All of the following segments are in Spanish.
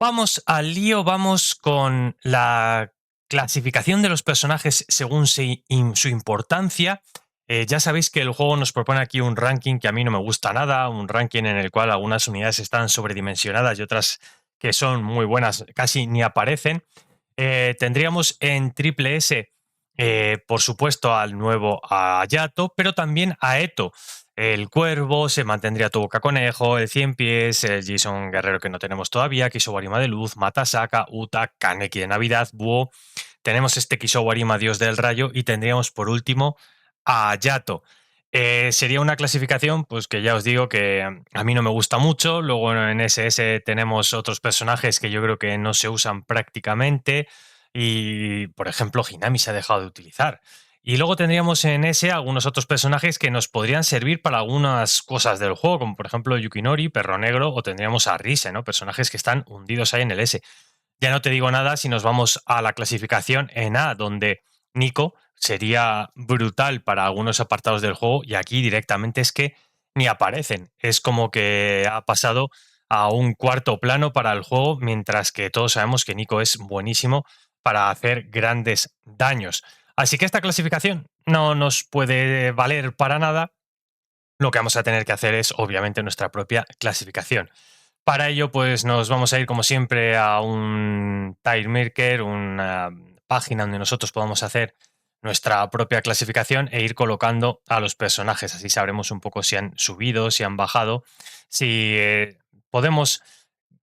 Vamos al lío, vamos con la clasificación de los personajes según su importancia. Ya sabéis que el juego nos propone aquí un ranking que a mí no me gusta nada, un ranking en el cual algunas unidades están sobredimensionadas y otras que son muy buenas casi ni aparecen. Tendríamos en triple S, por supuesto, al nuevo Ayato, pero también a Eto. El Cuervo, se mantendría tu Boca Conejo, el Cien Pies, el Jason Guerrero que no tenemos todavía, Kisowarima de Luz, Matasaka, Uta, Kaneki de Navidad, Búho. Tenemos este Kisowarima Dios del Rayo y tendríamos por último a Ayato. Sería una clasificación, pues que ya os digo que a mí no me gusta mucho. Luego en SS tenemos otros personajes que yo creo que no se usan prácticamente. Y, por ejemplo, Hinami se ha dejado de utilizar. Y luego tendríamos en ese algunos otros personajes que nos podrían servir para algunas cosas del juego, como por ejemplo Yukinori, Perro Negro, o tendríamos a Rise, ¿no? Personajes que están hundidos ahí en el S. Ya no te digo nada si nos vamos a la clasificación en A, donde Nico sería brutal para algunos apartados del juego y aquí directamente es que ni aparecen. Es como que ha pasado a un cuarto plano para el juego, mientras que todos sabemos que Nico es buenísimo para hacer grandes daños. Así que esta clasificación no nos puede valer para nada. Lo que vamos a tener que hacer es, obviamente, nuestra propia clasificación. Para ello, pues nos vamos a ir, como siempre, a un tile maker, una página donde nosotros podamos hacer nuestra propia clasificación e ir colocando a los personajes. Así sabremos un poco si han subido, si han bajado, si podemos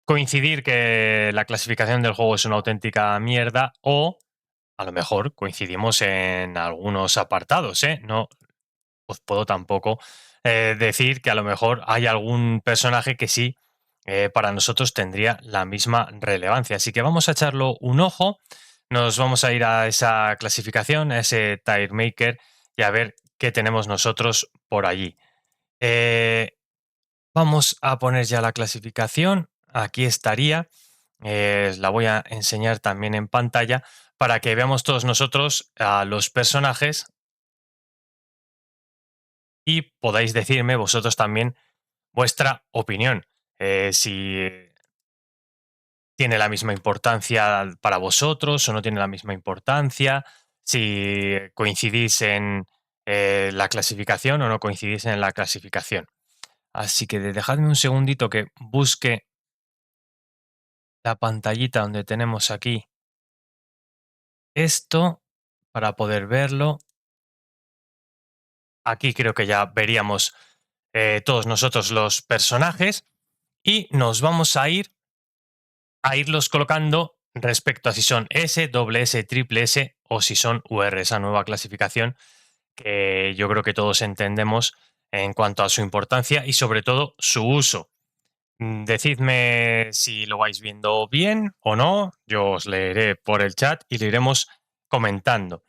coincidir que la clasificación del juego es una auténtica mierda o a lo mejor coincidimos en algunos apartados, ¿eh? No os puedo tampoco decir que a lo mejor hay algún personaje que sí para nosotros tendría la misma relevancia. Así que vamos a echarlo un ojo, nos vamos a ir a esa clasificación, a ese tire maker y a ver qué tenemos nosotros por allí. Eh, Vamos a poner ya la clasificación, aquí estaría, la voy a enseñar también en pantalla para que veamos todos nosotros a los personajes y podáis decirme vosotros también vuestra opinión. Si tiene la misma importancia para vosotros o no tiene la misma importancia, si coincidís en la clasificación o no coincidís en la clasificación. Así que dejadme un segundito que busque la pantallita donde tenemos aquí esto para poder verlo. Aquí creo que ya veríamos todos nosotros los personajes y nos vamos a irlos colocando respecto a si son S, doble S, triple S o si son UR, esa nueva clasificación que yo creo que todos entendemos en cuanto a su importancia y sobre todo su uso. Decidme si lo vais viendo bien o no, yo os leeré por el chat y lo iremos comentando.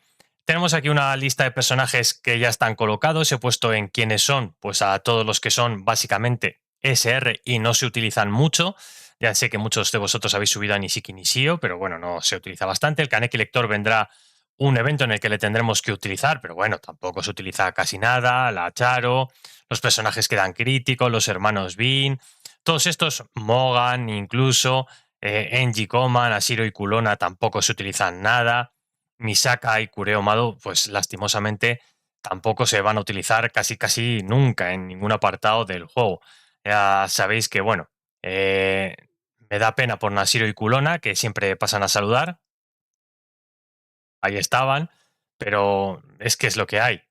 Tenemos aquí una lista de personajes que ya están colocados. He puesto en quiénes son, pues a todos los que son básicamente SR y no se utilizan mucho. Ya sé que muchos de vosotros habéis subido a Nishiki Nishio, pero bueno, no se utiliza bastante. El Kaneki Lector vendrá un evento en el que le tendremos que utilizar, pero bueno, tampoco se utiliza casi nada. La Charo, los personajes que dan críticos, los hermanos Bean, todos estos, Mogan incluso, Enji Koman, Ashiro y Kulona tampoco se utilizan nada. Misaka y Kureo Mado, pues lastimosamente tampoco se van a utilizar casi nunca en ningún apartado del juego. Ya sabéis que, bueno, me da pena por Nashiro y Kulona, que siempre pasan a saludar. Ahí estaban, pero es que es lo que hay.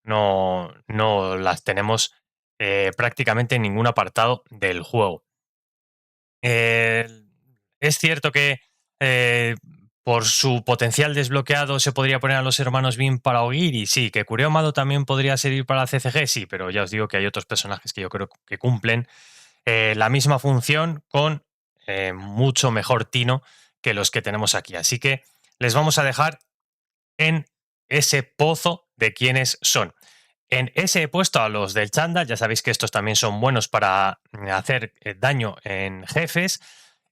No las tenemos prácticamente en ningún apartado del juego. Eh, es cierto que eh, por su potencial desbloqueado se podría poner a los hermanos Bean para Ogiri, sí, que Kureo Mado también podría servir para CCG, sí, pero ya os digo que hay otros personajes que yo creo que cumplen la misma función con mucho mejor tino que los que tenemos aquí. Así que les vamos a dejar en ese pozo de quiénes son. En ese he puesto a los del chándal, ya sabéis que estos también son buenos para hacer daño en jefes.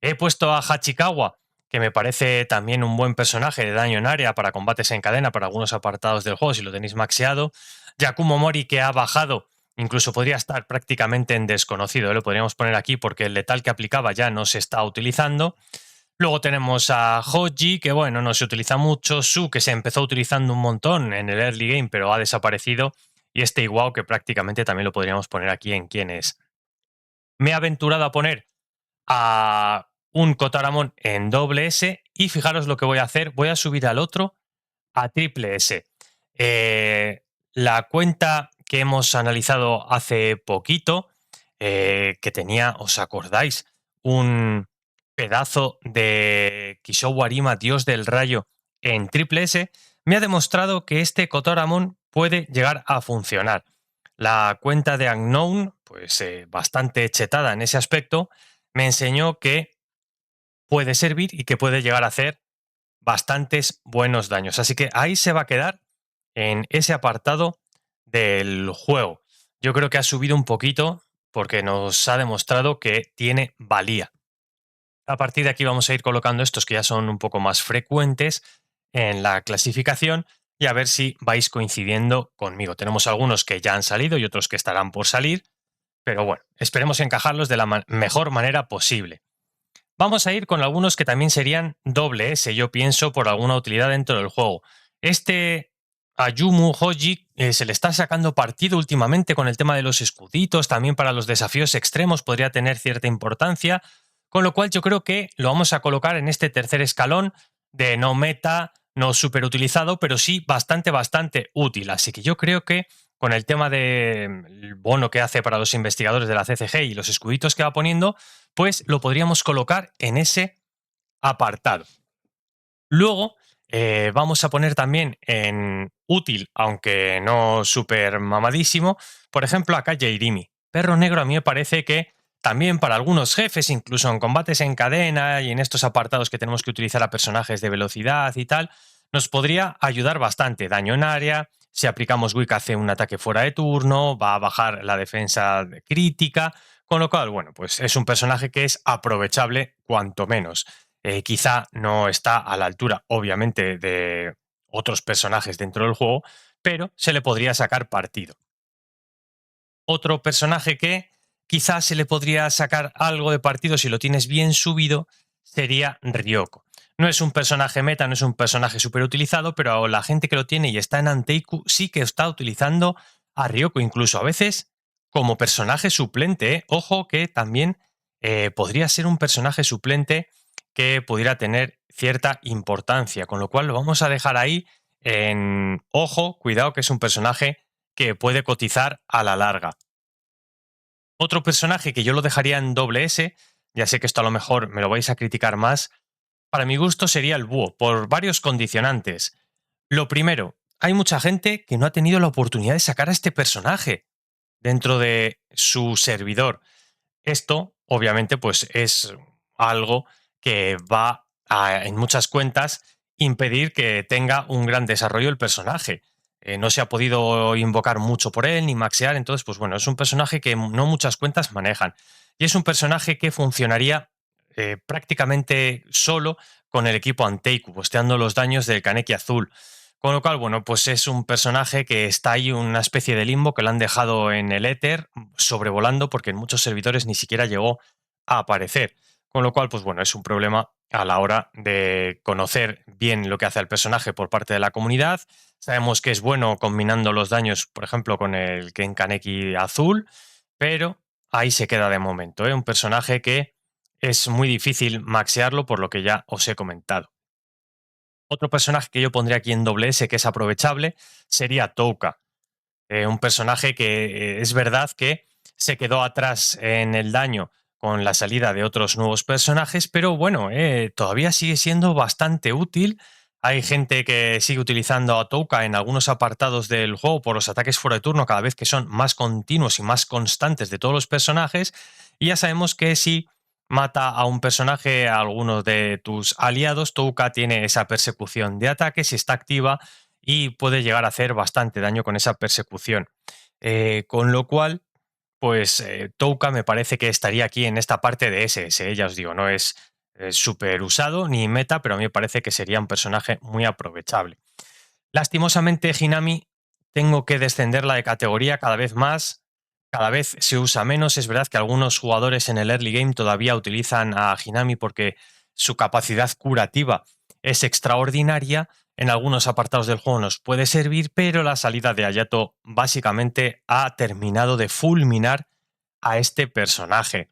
He puesto a Hachikawa, que me parece también un buen personaje de daño en área para combates en cadena para algunos apartados del juego, si lo tenéis maxeado. Yakumo Mori, que ha bajado Incluso podría estar prácticamente en desconocido, ¿eh? Lo podríamos poner aquí porque el letal que aplicaba ya no se está utilizando. Luego tenemos a Hoji, que bueno, no se utiliza mucho. Su, que se empezó utilizando un montón en el early game, pero ha desaparecido. Y este Iwao, que prácticamente también lo podríamos poner aquí en quién es. Me he aventurado a poner a un Kotaramon en doble S y fijaros lo que voy a hacer. Voy a subir al otro a triple S. La cuenta que hemos analizado hace poquito, que tenía, ¿os acordáis? Un pedazo de Kishowu Arima, Dios del Rayo, en triple S, me ha demostrado que este Kotoramon puede llegar a funcionar. La cuenta de Unknown, pues bastante chetada en ese aspecto, me enseñó que puede servir y que puede llegar a hacer bastantes buenos daños. Así que ahí se va a quedar en ese apartado del juego. Yo creo que ha subido un poquito porque nos ha demostrado que tiene valía. A partir de aquí vamos a ir colocando estos que ya son un poco más frecuentes en la clasificación y a ver si vais coincidiendo conmigo. Tenemos algunos que ya han salido y otros que estarán por salir, pero bueno, esperemos encajarlos de la mejor manera posible. Vamos a ir con algunos que también serían doble S, yo pienso, por alguna utilidad dentro del juego. Este Ayumu Hoji se le está sacando partido últimamente con el tema de los escuditos, también para los desafíos extremos podría tener cierta importancia, con lo cual yo creo que lo vamos a colocar en este tercer escalón de no meta, no súper utilizado, pero sí bastante útil. Así que yo creo que con el tema del bono que hace para los investigadores de la CCG y los escuditos que va poniendo, pues lo podríamos colocar en ese apartado. Luego vamos a poner también en útil, aunque no súper mamadísimo, por ejemplo, acá Jairimi. Perro negro a mí me parece que también para algunos jefes, incluso en combates en cadena y en estos apartados que tenemos que utilizar a personajes de velocidad y tal, nos podría ayudar bastante. Daño en área, si aplicamos Wick hace un ataque fuera de turno, va a bajar la defensa crítica, con lo cual, bueno, pues es un personaje que es aprovechable cuanto menos. Quizá no está a la altura, obviamente, de otros personajes dentro del juego, pero se le podría sacar partido. Otro personaje que quizás se le podría sacar algo de partido si lo tienes bien subido sería Ryoko. No es un personaje meta, no es un personaje súper utilizado, pero la gente que lo tiene y está en Anteiku sí que está utilizando a Ryoko, incluso a veces como personaje suplente. ¿Eh? Ojo que también podría ser un personaje suplente que pudiera tener cierta importancia, con lo cual lo vamos a dejar ahí en ojo, cuidado que es un personaje que puede cotizar a la larga. Otro personaje que yo lo dejaría en doble S, ya sé que esto a lo mejor me lo vais a criticar más, para mi gusto sería el búho, por varios condicionantes. Lo primero, hay mucha gente que no ha tenido la oportunidad de sacar a este personaje dentro de su servidor. Esto, obviamente, pues es algo que va a, en muchas cuentas, impedir que tenga un gran desarrollo el personaje. No se ha podido invocar mucho por él ni maxear, entonces, pues bueno, es un personaje que no muchas cuentas manejan. Y es un personaje que funcionaría prácticamente solo con el equipo Anteiku, posteando los daños del Kaneki azul. Con lo cual, bueno, pues es un personaje que está ahí una especie de limbo que lo han dejado en el éter sobrevolando porque en muchos servidores ni siquiera llegó a aparecer. Con lo cual, pues bueno, es un problema a la hora de conocer bien lo que hace el personaje por parte de la comunidad. Sabemos que es bueno combinando los daños, por ejemplo, con el Ken Kaneki azul, pero ahí se queda de momento, ¿eh? Un personaje que es muy difícil maxearlo por lo que ya os he comentado. Otro personaje que yo pondría aquí en doble S que es aprovechable sería Touka. Un personaje que es verdad que se quedó atrás en el daño con la salida de otros nuevos personajes, pero bueno, todavía sigue siendo bastante útil. Hay gente que sigue utilizando a Touka en algunos apartados del juego por los ataques fuera de turno, cada vez que son más continuos y más constantes de todos los personajes. Y ya sabemos que si mata a un personaje, a alguno de tus aliados, Touka tiene esa persecución de ataques y está activa y puede llegar a hacer bastante daño con esa persecución. Con lo cual, pues Touka me parece que estaría aquí en esta parte de SS, ya os digo, no es súper usado ni meta, pero a mí me parece que sería un personaje muy aprovechable. Lastimosamente, Hinami tengo que descenderla de categoría cada vez más cada vez se usa menos. Es verdad que algunos jugadores en el early game todavía utilizan a Hinami porque su capacidad curativa es extraordinaria. En algunos apartados del juego nos puede servir, pero la salida de Hayato básicamente ha terminado de fulminar a este personaje.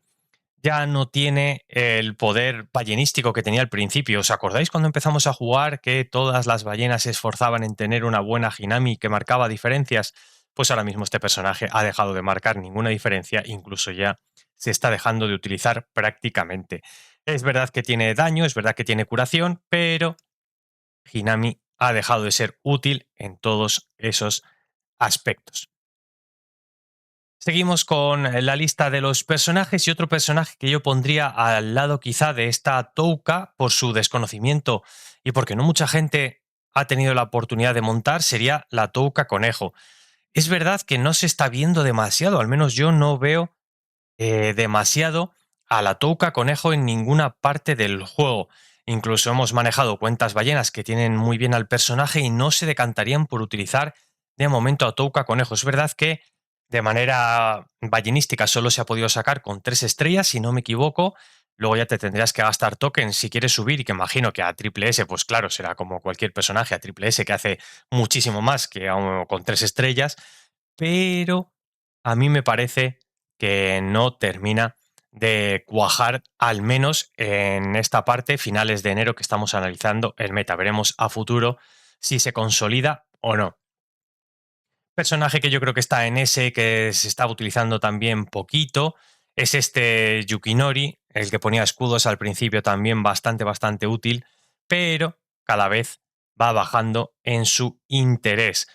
Ya no tiene el poder ballenístico que tenía al principio. ¿Os acordáis cuando empezamos a jugar que todas las ballenas se esforzaban en tener una buena Hinami que marcaba diferencias? Pues ahora mismo este personaje ha dejado de marcar ninguna diferencia, incluso ya se está dejando de utilizar prácticamente. Es verdad que tiene daño, es verdad que tiene curación, pero Hinami ha dejado de ser útil en todos esos aspectos. Seguimos con la lista de los personajes y otro personaje que yo pondría al lado quizá de esta Touka por su desconocimiento y porque no mucha gente ha tenido la oportunidad de montar sería la Touka Conejo. Es verdad que no se está viendo demasiado, al menos yo no veo demasiado a la Touka Conejo en ninguna parte del juego. Incluso hemos manejado cuentas ballenas que tienen muy bien al personaje y no se decantarían por utilizar de momento a Touka Conejo. Es verdad que de manera ballenística solo se ha podido sacar con 3 estrellas, si no me equivoco. Luego ya te tendrías que gastar tokens si quieres subir y que imagino que a triple S, pues claro, será como cualquier personaje a triple S que hace muchísimo más que con 3 estrellas, pero a mí me parece que no termina de cuajar, al menos en esta parte, finales de enero que estamos analizando el meta. Veremos a futuro si se consolida o no. Personaje que yo creo que está en ese, que se está utilizando también poquito, es este Yukinori, el que ponía escudos al principio también bastante útil, pero cada vez va bajando en su interés.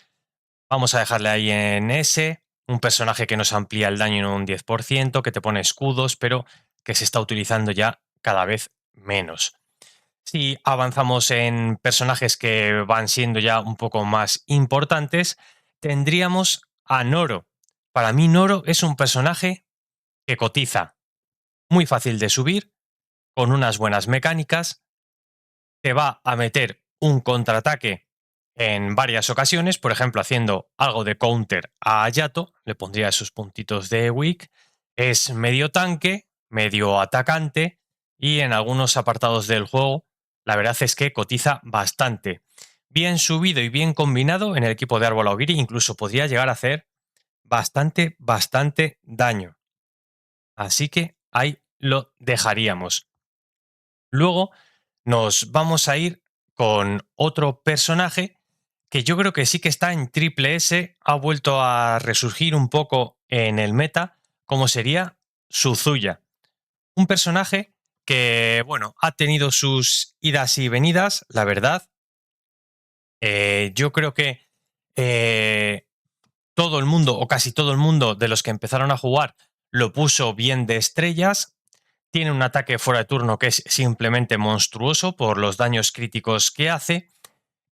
Vamos a dejarle ahí en ese, un personaje que nos amplía el daño en un 10%, que te pone escudos, pero que se está utilizando ya cada vez menos. Si avanzamos en personajes que van siendo ya un poco más importantes, tendríamos a Noro. Para mí Noro es un personaje que cotiza, muy fácil de subir, con unas buenas mecánicas, te va a meter un contraataque en varias ocasiones, por ejemplo, haciendo algo de counter a Hayato, le pondría sus puntitos de weak, es medio tanque, medio atacante y en algunos apartados del juego la verdad es que cotiza bastante. Bien subido y bien combinado en el equipo de Árbol Augiri, incluso podría llegar a hacer bastante daño. Así que ahí lo dejaríamos. Luego nos vamos a ir con otro personaje que yo creo que sí que está en triple S, ha vuelto a resurgir un poco en el meta, como sería Suzuya. Un personaje que, bueno, ha tenido sus idas y venidas, la verdad. Yo creo que eh, todo el mundo, o casi todo el mundo de los que empezaron a jugar, lo puso bien de estrellas. Tiene un ataque fuera de turno que es simplemente monstruoso por los daños críticos que hace,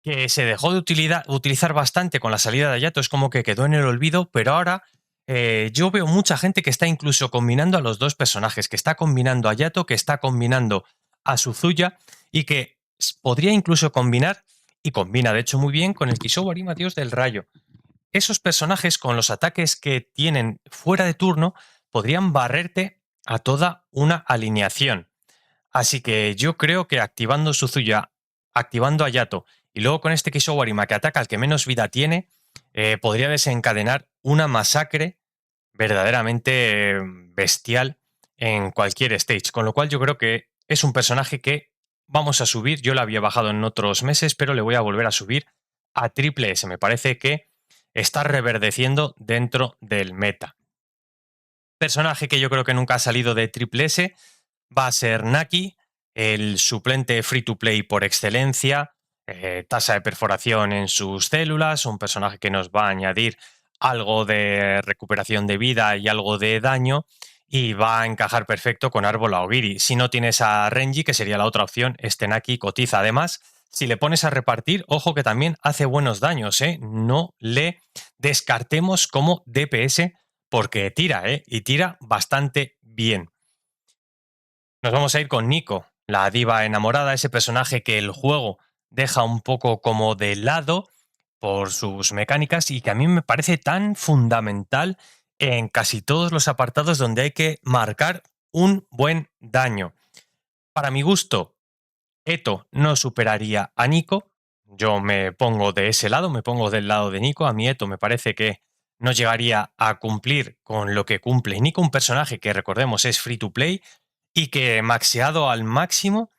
que se dejó de utilizar bastante con la salida de Hayato, es como que quedó en el olvido, pero ahora yo veo mucha gente que está incluso combinando a los dos personajes, que está combinando a Hayato, que está combinando a Suzuya y que podría incluso combinar, y combina de hecho muy bien, con el Kisou Arima Dios del Rayo. Esos personajes con los ataques que tienen fuera de turno podrían barrerte a toda una alineación. Así que yo creo que activando Suzuya, activando a Yato y luego con este Kisou Arima que ataca al que menos vida tiene, podría desencadenar una masacre verdaderamente bestial en cualquier stage. Con lo cual yo creo que es un personaje que vamos a subir. Yo lo había bajado en otros meses, pero le voy a volver a subir a triple S. Me parece que está reverdeciendo dentro del meta. Personaje que yo creo que nunca ha salido de triple S va a ser Naki, el suplente free to play por excelencia, tasa de perforación en sus células, un personaje que nos va a añadir algo de recuperación de vida y algo de daño y va a encajar perfecto con Árbol Aogiri. Si no tienes a Renji, que sería la otra opción, este Naki cotiza. Además, si le pones a repartir, ojo que también hace buenos daños, ¿eh? No le descartemos como DPS porque tira, ¿eh? Y tira bastante bien. Nos vamos a ir con Nico, la diva enamorada, ese personaje que el juego deja un poco como de lado por sus mecánicas y que a mí me parece tan fundamental en casi todos los apartados donde hay que marcar un buen daño. Para mi gusto, Eto no superaría a Nico. Yo me pongo de ese lado, me pongo del lado de Nico. A mí Eto me parece que no llegaría a cumplir con lo que cumple Nico, un personaje que recordemos es free to play y que maxeado al máximo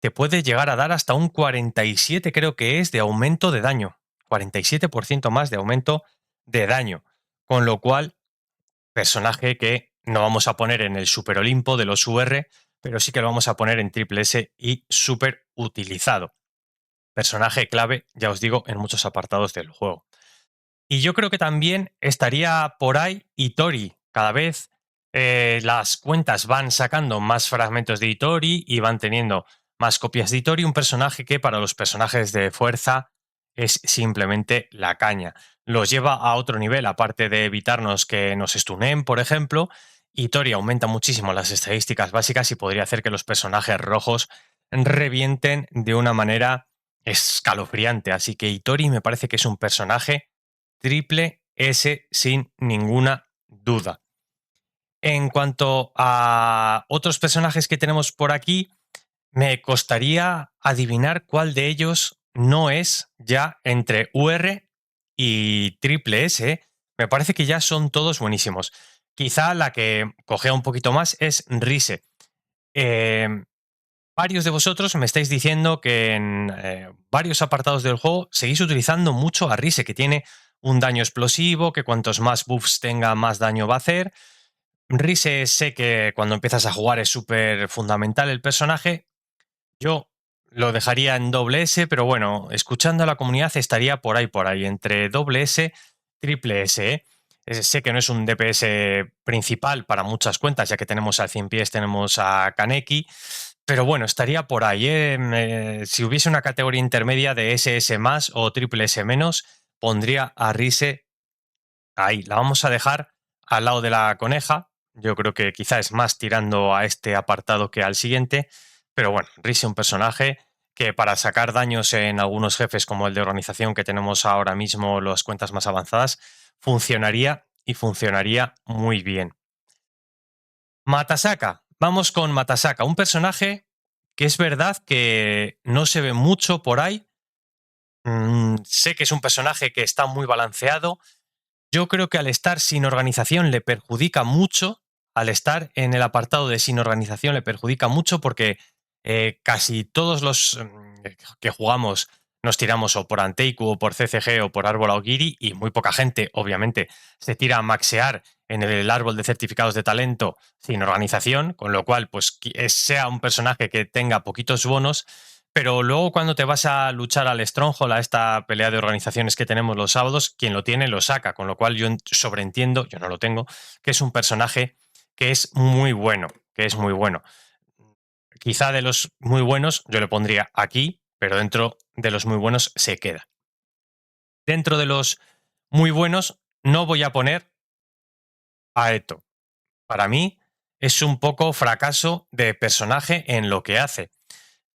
te puede llegar a dar hasta un 47, creo que es, de aumento de daño. 47% más de aumento de daño. Con lo cual, personaje que no vamos a poner en el Super Olimpo de los UR, pero sí que lo vamos a poner en triple S y súper utilizado. Personaje clave, ya os digo, en muchos apartados del juego. Y yo creo que también estaría por ahí Itori. Cada vez las cuentas van sacando más fragmentos de Itori y van teniendo más copias de Itori, un personaje que para los personajes de fuerza es simplemente la caña. Los lleva a otro nivel, aparte de evitarnos que nos stunen, por ejemplo. Itori aumenta muchísimo las estadísticas básicas y podría hacer que los personajes rojos revienten de una manera escalofriante. Así que Itori me parece que es un personaje triple S sin ninguna duda. En cuanto a otros personajes que tenemos por aquí, me costaría adivinar cuál de ellos no es ya entre UR y triple S. Me parece que ya son todos buenísimos. Quizá la que cogea un poquito más es Rise. Eh, Varios de vosotros me estáis diciendo que en varios apartados del juego seguís utilizando mucho a Rise, que tiene un daño explosivo, que cuantos más buffs tenga, más daño va a hacer. Rise sé que cuando empiezas a jugar es súper fundamental el personaje. Yo lo dejaría en doble S, pero bueno, escuchando a la comunidad estaría por ahí, entre doble S, triple S. Sé que no es un DPS principal para muchas cuentas, ya que tenemos al 100 pies, tenemos a Kaneki, pero bueno, estaría por ahí. Si hubiese una categoría intermedia de SS más o triple S menos, pondría a Rise ahí. La vamos a dejar al lado de la coneja. Yo creo que quizá es más tirando a este apartado que al siguiente. Pero bueno, Rise es un personaje que para sacar daños en algunos jefes como el de organización que tenemos ahora mismo, las cuentas más avanzadas, funcionaría y funcionaría muy bien. Matasaka. Vamos con Matasaka, un personaje que es verdad que no se ve mucho por ahí. Sé que es un personaje que está muy balanceado. Yo creo que al estar sin organización le perjudica mucho. Al estar en el apartado de sin organización le perjudica mucho porque casi todos los que jugamos nos tiramos o por Anteiku o por CCG o por Árbol Augiri y muy poca gente, obviamente, se tira a maxear en el árbol de certificados de talento sin organización, con lo cual, pues sea un personaje que tenga poquitos bonos, pero luego cuando te vas a luchar al Stronghold, a esta pelea de organizaciones que tenemos los sábados, quien lo tiene lo saca, con lo cual yo sobreentiendo, yo no lo tengo, que es un personaje que es muy bueno, que es muy bueno. Quizá de los muy buenos yo le pondría aquí, pero dentro de los muy buenos se queda. Dentro de los muy buenos no voy a poner a Eto. Para mí es un poco fracaso de personaje en lo que hace.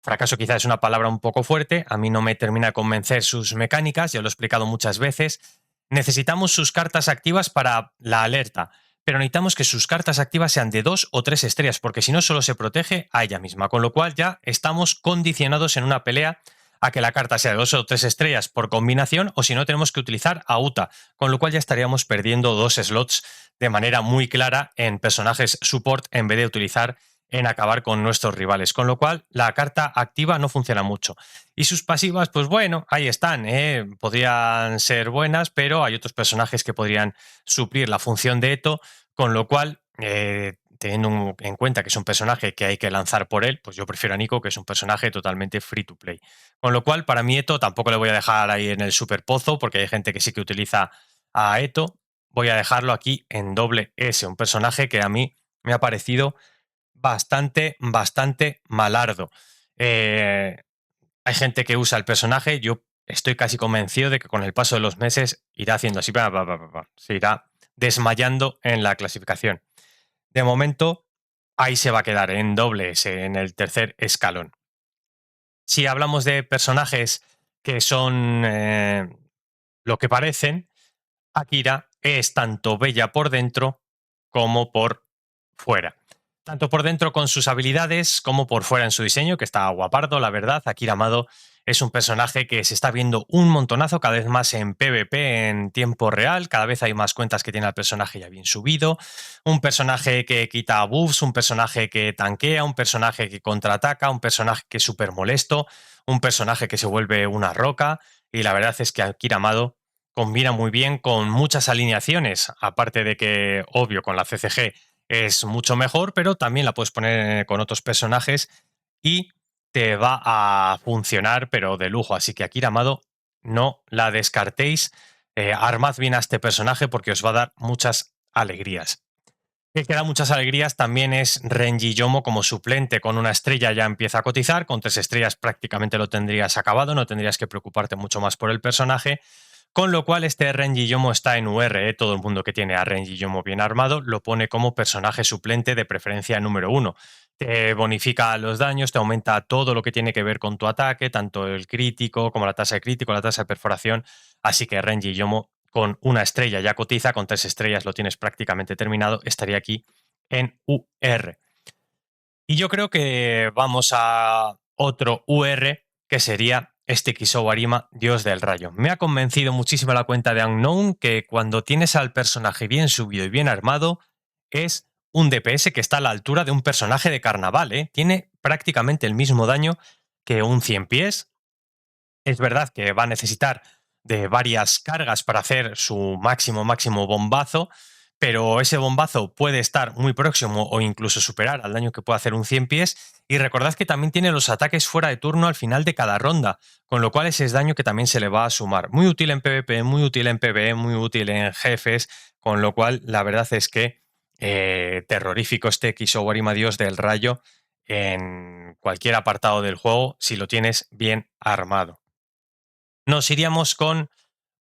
Fracaso quizás es una palabra un poco fuerte, a mí no me termina de convencer sus mecánicas, ya lo he explicado muchas veces. Necesitamos sus cartas activas para la alerta, pero necesitamos que sus cartas activas sean de 2 o 3 estrellas, porque si no solo se protege a ella misma, con lo cual ya estamos condicionados en una pelea a que la carta sea de 2 o 3 estrellas por combinación, o si no tenemos que utilizar a Uta, con lo cual ya estaríamos perdiendo 2 slots de manera muy clara en personajes support en vez de utilizar en acabar con nuestros rivales, con lo cual la carta activa no funciona mucho. Y sus pasivas, pues bueno, ahí están, podrían ser buenas, pero hay otros personajes que podrían suplir la función de Eto, con lo cual, teniendo en cuenta que es un personaje que hay que lanzar por él, pues yo prefiero a Nico, que es un personaje totalmente free to play. Con lo cual, para mí Eto tampoco le voy a dejar ahí en el super pozo, porque hay gente que sí que utiliza a Eto. Voy a dejarlo aquí en doble S, un personaje que a mí me ha parecido bastante malardo. Hay gente que usa el personaje, yo estoy casi convencido de que con el paso de los meses irá haciendo así, se irá desmayando en la clasificación. De momento, ahí se va a quedar en doble S, en el tercer escalón. Si hablamos de personajes que son lo que parecen, Akira es tanto bella por dentro como por fuera. Tanto por dentro con sus habilidades como por fuera en su diseño, que está guapardo, la verdad. Akira Amado es un personaje que se está viendo un montonazo cada vez más en PvP en tiempo real, cada vez hay más cuentas que tiene al personaje ya bien subido, un personaje que quita buffs, un personaje que tanquea, un personaje que contraataca, un personaje que es súper molesto, un personaje que se vuelve una roca, y la verdad es que Akira Amado combina muy bien con muchas alineaciones, aparte de que, obvio, con la CCG es mucho mejor, pero también la puedes poner con otros personajes y te va a funcionar, pero de lujo. Así que Akira Amado, no la descartéis. Armad bien a este personaje porque os va a dar muchas alegrías. El que da muchas alegrías también es Renji Yomo como suplente. Con una estrella ya empieza a cotizar, con 3 estrellas prácticamente lo tendrías acabado, no tendrías que preocuparte mucho más por el personaje. Con lo cual este Renji Yomo está en UR, ¿eh? Todo el mundo que tiene a Renji Yomo bien armado lo pone como personaje suplente de preferencia número 1. Te bonifica los daños, te aumenta todo lo que tiene que ver con tu ataque, tanto el crítico como la tasa de crítico, la tasa de perforación. Así que Renji Yomo con una estrella ya cotiza, con 3 estrellas lo tienes prácticamente terminado, estaría aquí en UR. Y yo creo que vamos a otro UR que sería este Kisou Arima, Dios del Rayo. Me ha convencido muchísimo la cuenta de Unknown que cuando tienes al personaje bien subido y bien armado es un DPS que está a la altura de un personaje de carnaval, ¿eh? Tiene prácticamente el mismo daño que un 100 pies. Es verdad que va a necesitar de varias cargas para hacer su máximo bombazo, pero ese bombazo puede estar muy próximo o incluso superar al daño que puede hacer un 100 pies. Y recordad que también tiene los ataques fuera de turno al final de cada ronda, con lo cual ese es daño que también se le va a sumar. Muy útil en PvP, muy útil en PvE, muy útil en jefes, con lo cual la verdad es que terrorífico este Kisou Arima Dios del Rayo en cualquier apartado del juego si lo tienes bien armado. Nos iríamos con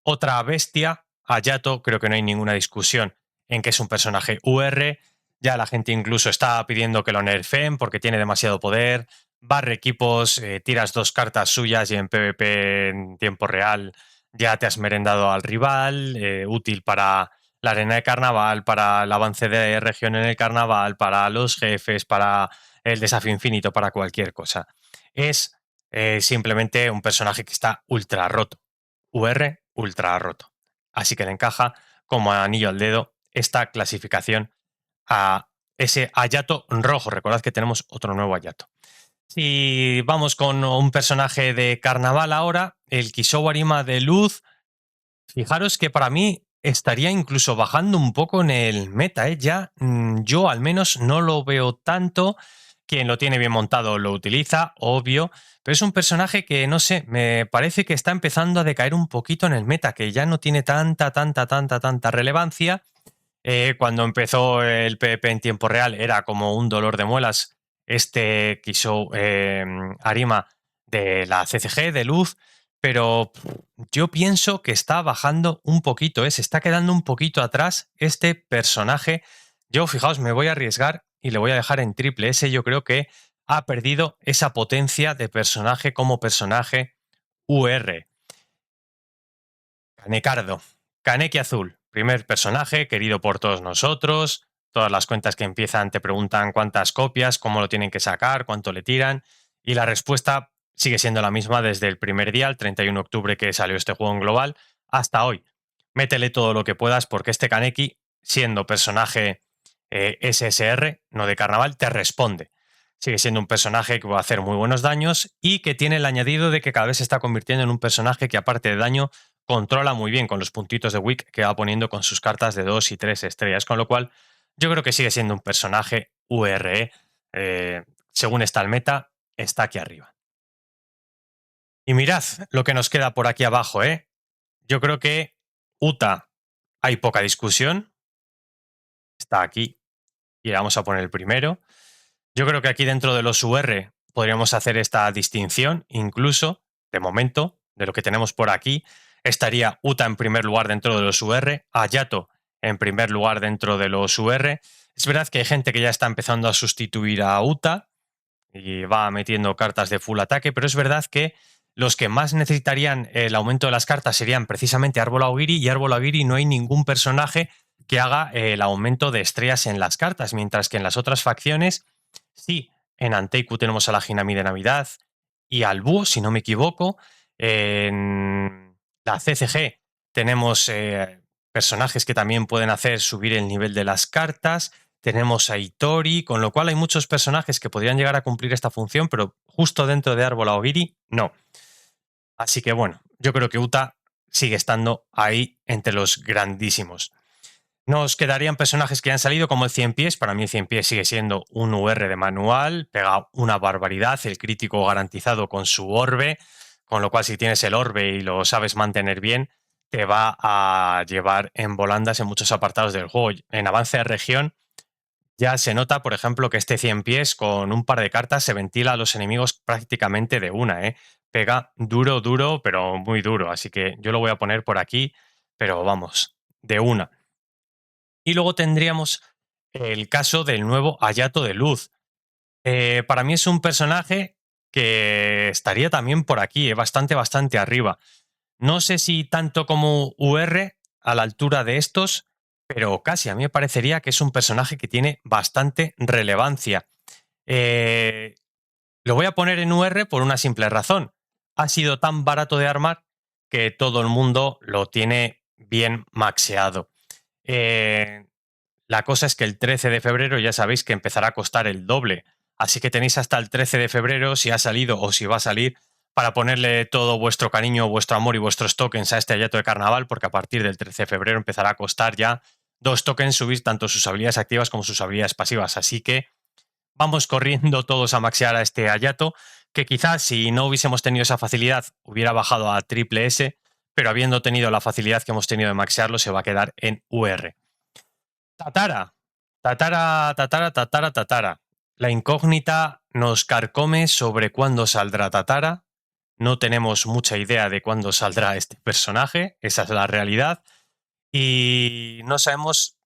otra bestia, Hayato, creo que no hay ninguna discusión en que es un personaje UR, ya la gente incluso está pidiendo que lo nerfeen porque tiene demasiado poder, barre equipos, tiras 2 cartas suyas y en PvP en tiempo real ya te has merendado al rival, útil para la arena de carnaval, para el avance de región en el carnaval, para los jefes, para el desafío infinito, para cualquier cosa. Es simplemente un personaje que está ultra roto. UR ultra roto. Así que le encaja como anillo al dedo esta clasificación a ese Hayato rojo. Recordad que tenemos otro nuevo Hayato. Si vamos con un personaje de carnaval ahora, el Kisou Arima de luz, fijaros que para mí estaría incluso bajando un poco en el meta, ¿eh? Ya yo al menos no lo veo tanto. Quien lo tiene bien montado lo utiliza, obvio, pero es un personaje que, no sé, me parece que está empezando a decaer un poquito en el meta, que ya no tiene tanta relevancia. Cuando empezó el PvP en tiempo real era como un dolor de muelas este Kisou Arima de la CCG, de luz, pero yo pienso que está bajando un poquito, se está quedando un poquito atrás este personaje. Yo, fijaos, me voy a arriesgar y le voy a dejar en triple S. Yo creo que ha perdido esa potencia de personaje como personaje UR. Canecardo, Kaneki Azul, primer personaje querido por todos nosotros. Todas las cuentas que empiezan te preguntan cuántas copias, cómo lo tienen que sacar, cuánto le tiran. Y la respuesta sigue siendo la misma desde el primer día, el 31 de octubre que salió este juego en global, hasta hoy. Métele todo lo que puedas porque este Kaneki, siendo personaje SSR, no de carnaval, te responde. Sigue siendo un personaje que va a hacer muy buenos daños y que tiene el añadido de que cada vez se está convirtiendo en un personaje que, aparte de daño, controla muy bien con los puntitos de Wick que va poniendo con sus cartas de 2 y 3 estrellas, con lo cual yo creo que sigue siendo un personaje URE. Según está el meta, está aquí arriba. Y mirad lo que nos queda por aquí abajo, ¿eh? Yo creo que Uta hay poca discusión. Está aquí y le vamos a poner el primero. Yo creo que aquí dentro de los UR podríamos hacer esta distinción, incluso, de momento, de lo que tenemos por aquí. Estaría Uta en primer lugar dentro de los UR, Hayato en primer lugar dentro de los UR. Es verdad que hay gente que ya está empezando a sustituir a Uta y va metiendo cartas de full ataque, pero es verdad que Los que más necesitarían el aumento de las cartas serían precisamente Árbol Augiri, y Árbol Augiri no hay ningún personaje que haga el aumento de estrellas en las cartas, mientras que en las otras facciones, sí, en Anteiku tenemos a la Hinami de Navidad y al Búho, si no me equivoco. En la CCG tenemos personajes que también pueden hacer subir el nivel de las cartas. Tenemos a Itori, con lo cual hay muchos personajes que podrían llegar a cumplir esta función, pero justo dentro de Árbol Augiri, no. Así que bueno, yo creo que Uta sigue estando ahí entre los grandísimos. Nos quedarían personajes que han salido como el 100 pies. Para mí el 100 pies sigue siendo un UR de manual, pega una barbaridad, el crítico garantizado con su orbe, con lo cual si tienes el orbe y lo sabes mantener bien, te va a llevar en volandas en muchos apartados del juego. En avance de región ya se nota, por ejemplo, que este 100 pies con un par de cartas se ventila a los enemigos prácticamente de una, ¿eh? Pega duro, duro, pero muy duro. Así que yo lo voy a poner por aquí, pero vamos, de una. Y luego tendríamos el caso del nuevo Hayato de Luz. Para mí es un personaje que estaría también por aquí, bastante arriba. No sé si tanto como UR a la altura de estos, pero casi a mí me parecería que es un personaje que tiene bastante relevancia. Eh, lo voy a poner en UR por una simple razón. Ha sido tan barato de armar que todo el mundo lo tiene bien maxeado. La cosa es que el 13 de febrero ya sabéis que empezará a costar el doble. Así que tenéis hasta el 13 de febrero, si ha salido o si va a salir, para ponerle todo vuestro cariño, vuestro amor y vuestros tokens a este Hayato de Carnaval, porque a partir del 13 de febrero empezará a costar ya 2 tokens subir tanto sus habilidades activas como sus habilidades pasivas. Así que vamos corriendo todos a maxear a este Hayato, que quizás si no hubiésemos tenido esa facilidad hubiera bajado a triple S, pero habiendo tenido la facilidad que hemos tenido de maxearlo se va a quedar en UR. Tatara. Tatara. La incógnita nos carcome sobre cuándo saldrá Tatara. No tenemos mucha idea de cuándo saldrá este personaje, esa es la realidad. Y no sabemos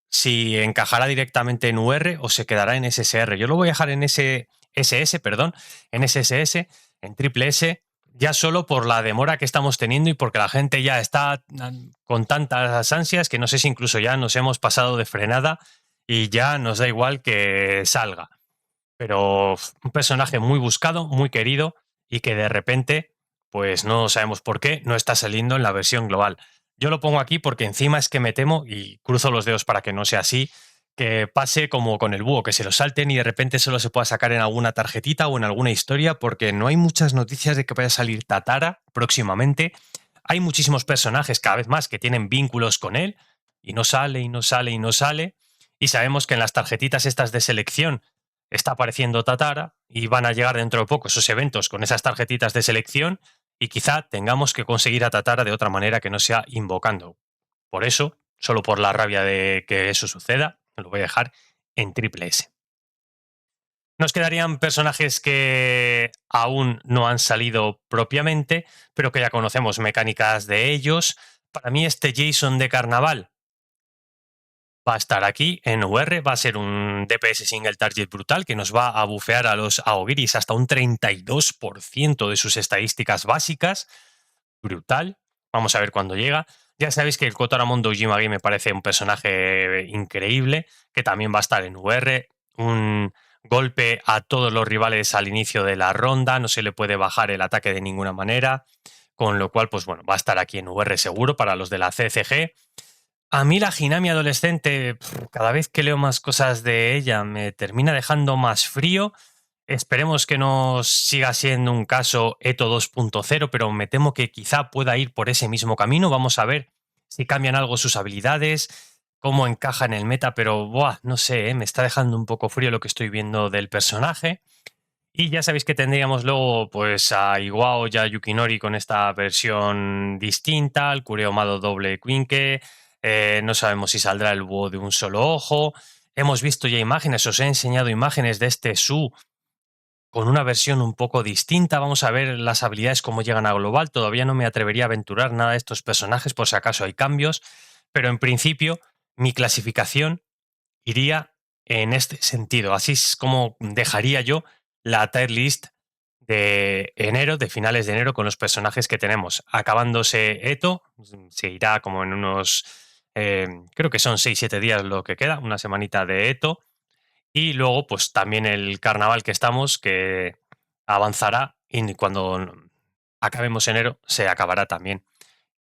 si encajará directamente en UR o se quedará en SSR. Yo lo voy a dejar en SS, perdón, en SSS, en triple S, ya solo por la demora que estamos teniendo y porque la gente ya está con tantas ansias que no sé si incluso ya nos hemos pasado de frenada y ya nos da igual que salga. Pero un personaje muy buscado, muy querido y que de repente, pues no sabemos por qué, no está saliendo en la versión global. Yo lo pongo aquí porque encima es que me temo, y cruzo los dedos para que no sea así, que pase como con el búho, que se lo salten y de repente solo se pueda sacar en alguna tarjetita o en alguna historia, porque no hay muchas noticias de que vaya a salir Tatara próximamente. Hay muchísimos personajes cada vez más que tienen vínculos con él y no sale y no sale y no sale. Y sabemos que en las tarjetitas estas de selección está apareciendo Tatara y van a llegar dentro de poco esos eventos con esas tarjetitas de selección y quizá tengamos que conseguir a Tatara de otra manera que no sea invocando. Por eso, solo por la rabia de que eso suceda, lo voy a dejar en triple S. Nos quedarían personajes que aún no han salido propiamente, pero que ya conocemos mecánicas de ellos. Para mí este Jason de Carnaval va a estar aquí en UR, va a ser un DPS single target brutal que nos va a bufear a los Aogiris hasta un 32% de sus estadísticas básicas. Brutal. Vamos a ver cuándo llega. Ya sabéis que el Kotoramondo Ujimagi me parece un personaje increíble, que también va a estar en UR. Un golpe a todos los rivales al inicio de la ronda, no se le puede bajar el ataque de ninguna manera, con lo cual, pues bueno, va a estar aquí en UR seguro para los de la CCG. A mí la Hinami adolescente, cada vez que leo más cosas de ella, me termina dejando más frío. Esperemos que no siga siendo un caso Eto 2.0, pero me temo que quizá pueda ir por ese mismo camino. Vamos a ver si cambian algo sus habilidades, cómo encaja en el meta, pero buah, no sé, me está dejando un poco frío lo que estoy viendo del personaje. Y ya sabéis que tendríamos luego pues a Iwao y a Yukinori con esta versión distinta, el Kureomado doble Quinque, no sabemos si saldrá el búho de un solo ojo. Hemos visto ya imágenes, os he enseñado imágenes de este Su con una versión un poco distinta. Vamos a ver las habilidades cómo llegan a global. Todavía no me atrevería a aventurar nada de estos personajes por si acaso hay cambios, pero en principio mi clasificación iría en este sentido. Así es como dejaría yo la tier list de enero, de finales de enero, con los personajes que tenemos. Acabándose Eto, se irá como en unos, creo que son 6-7 días lo que queda, una semanita de Eto. Y luego, pues también el carnaval que estamos, que avanzará y cuando acabemos enero se acabará también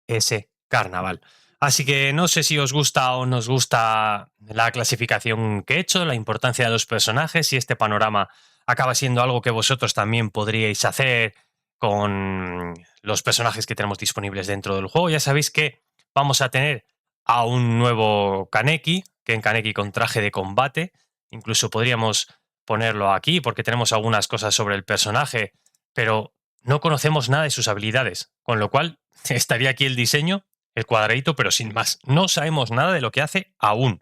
ese carnaval. Así que no sé si os gusta o nos gusta la clasificación que he hecho, la importancia de los personajes, si este panorama acaba siendo algo que vosotros también podríais hacer con los personajes que tenemos disponibles dentro del juego. Ya sabéis que vamos a tener a un nuevo Kaneki, que en Kaneki con traje de combate. Incluso podríamos ponerlo aquí porque tenemos algunas cosas sobre el personaje, pero no conocemos nada de sus habilidades, con lo cual estaría aquí el diseño, el cuadradito, pero sin más. No sabemos nada de lo que hace aún,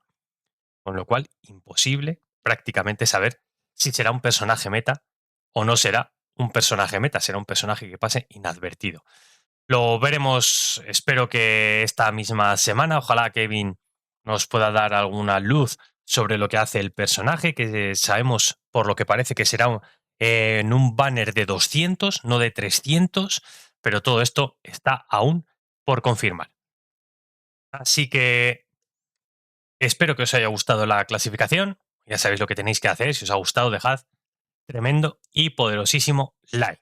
con lo cual imposible prácticamente saber si será un personaje meta o no será un personaje meta, será un personaje que pase inadvertido. Lo veremos, espero que esta misma semana, ojalá Kevin nos pueda dar alguna luz sobre lo que hace el personaje, que sabemos por lo que parece que será en un banner de 200, no de 300, pero todo esto está aún por confirmar. Así que espero que os haya gustado la clasificación, ya sabéis lo que tenéis que hacer, si os ha gustado dejad tremendo y poderosísimo like.